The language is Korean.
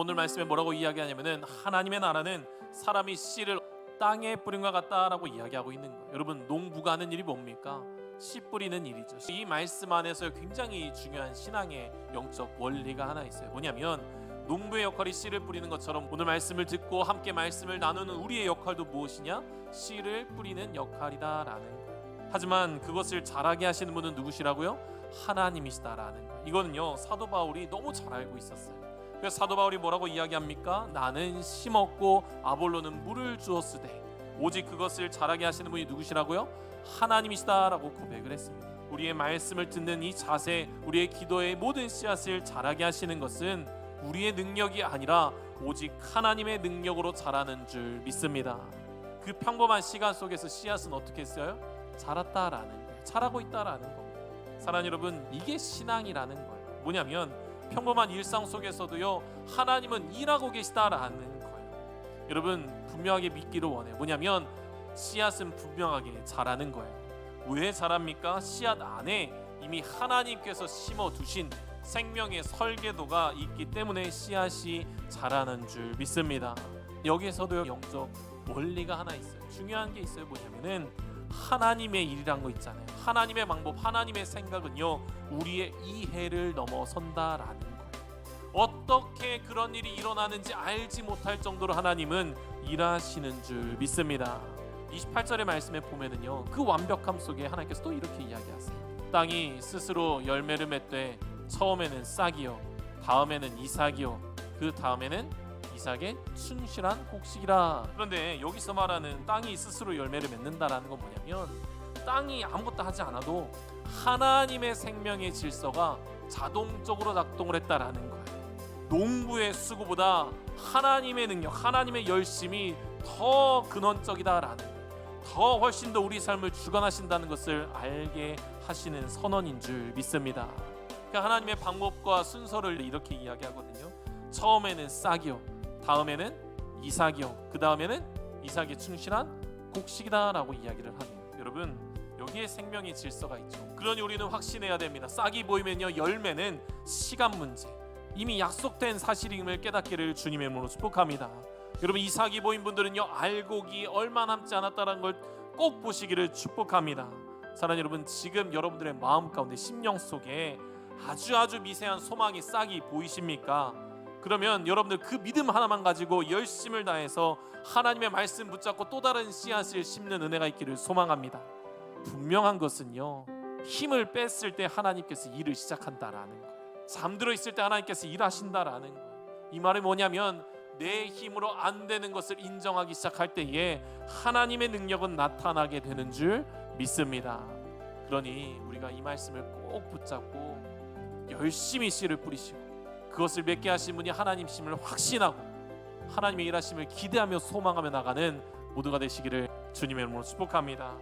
오늘 말씀에 뭐라고 이야기하냐면은 하나님의 나라는 사람이 씨를 땅에 뿌린 것 같다라고 이야기하고 있는 거예요. 여러분, 농부가 하는 일이 뭡니까? 씨 뿌리는 일이죠. 이 말씀 안에서 굉장히 중요한 신앙의 영적 원리가 하나 있어요. 뭐냐면 농부의 역할이 씨를 뿌리는 것처럼 오늘 말씀을 듣고 함께 말씀을 나누는 우리의 역할도 무엇이냐? 씨를 뿌리는 역할이다라는 거예요. 하지만 그것을 잘하게 하시는 분은 누구시라고요? 하나님이시다라는 거예요. 이거는요, 사도 바울이 너무 잘 알고 있었어요. 그래서 사도 바울이 뭐라고 이야기합니까? 나는 심었고 아볼로는 물을 주었으되 오직 그것을 잘하게 하시는 분이 누구시라고요? 하나님이시다라고 고백을 했습니다. 우리의 말씀을 듣는 이 자세, 우리의 기도의 모든 씨앗을 자라게 하시는 것은 우리의 능력이 아니라 오직 하나님의 능력으로 자라는 줄 믿습니다. 그 평범한 시간 속에서 씨앗은 어떻게 했어요? 자랐다라는 거예요. 자라고 있다라는 겁니다. 사랑하는 여러분, 이게 신앙이라는 거예요. 뭐냐면 평범한 일상 속에서도요, 하나님은 일하고 계시다라는 거예요. 여러분, 분명하게 믿기를 원해요. 뭐냐면 씨앗은 분명하게 자라는 거예요. 왜 자랍니까? 씨앗 안에 이미 하나님께서 심어두신 생명의 설계도가 있기 때문에 씨앗이 자라는 줄 믿습니다. 여기에서도 영적 원리가 하나 있어요. 중요한 게 있어요. 뭐냐면은 하나님의 일이란 거 있잖아요. 하나님의 방법, 하나님의 생각은요, 우리의 이해를 넘어선다라는 거예요. 어떻게 그런 일이 일어나는지 알지 못할 정도로 하나님은 일하시는 줄 믿습니다. 28절의 말씀에 보면은요, 그 완벽함 속에 하나님께서 또 이렇게 이야기하세요. 땅이 스스로 열매를 맺되 처음에는 싹이요, 다음에는 이삭이요, 그 다음에는 이삭의 충실한 곡식이라. 그런데 여기서 말하는 땅이 스스로 열매를 맺는다라는 건 뭐냐면 땅이 아무것도 하지 않아도 하나님의 생명의 질서가 자동적으로 작동을 했다라는 거예요. 농부의 수고보다 하나님의 능력, 하나님의 열심이 더 근원적이다라는 거예요. 더 훨씬 더 우리 삶을 주관하신다는 것을 알게 하시는 선언인 줄 믿습니다. 그러니까 하나님의 방법과 순서를 이렇게 이야기하거든요. 처음에는 싹이요, 다음에는 이삭이요, 그 다음에는 이삭의 충실한 곡식이다라고 이야기를 하네요. 여러분, 여기에 생명의 질서가 있죠. 그러니 우리는 확신해야 됩니다. 싹이 보이면요, 열매는 시간 문제, 이미 약속된 사실임을 깨닫기를 주님의 이름으로 축복합니다. 여러분, 이삭이 보인 분들은요, 알곡이 얼마 남지 않았다는 걸 꼭 보시기를 축복합니다. 사랑하는 여러분, 지금 여러분들의 마음 가운데 심령 속에 아주 미세한 소망이 싹이 보이십니까? 그러면 여러분들 그 믿음 하나만 가지고 열심을 다해서 하나님의 말씀 붙잡고 또 다른 씨앗을 심는 은혜가 있기를 소망합니다. 분명한 것은요, 힘을 뺐을 때 하나님께서 일을 시작한다라는 거예요. 잠들어 있을 때 하나님께서 일하신다라는 거예요. 이 말이 뭐냐면 내 힘으로 안 되는 것을 인정하기 시작할 때에 하나님의 능력은 나타나게 되는 줄 믿습니다. 그러니 우리가 이 말씀을 꼭 붙잡고 열심히 씨를 뿌리시고 그것을 맺게 하신 분이 하나님심을 확신하고 하나님의 일하심을 기대하며 소망하며 나가는 모두가 되시기를 주님의 이름으로 축복합니다.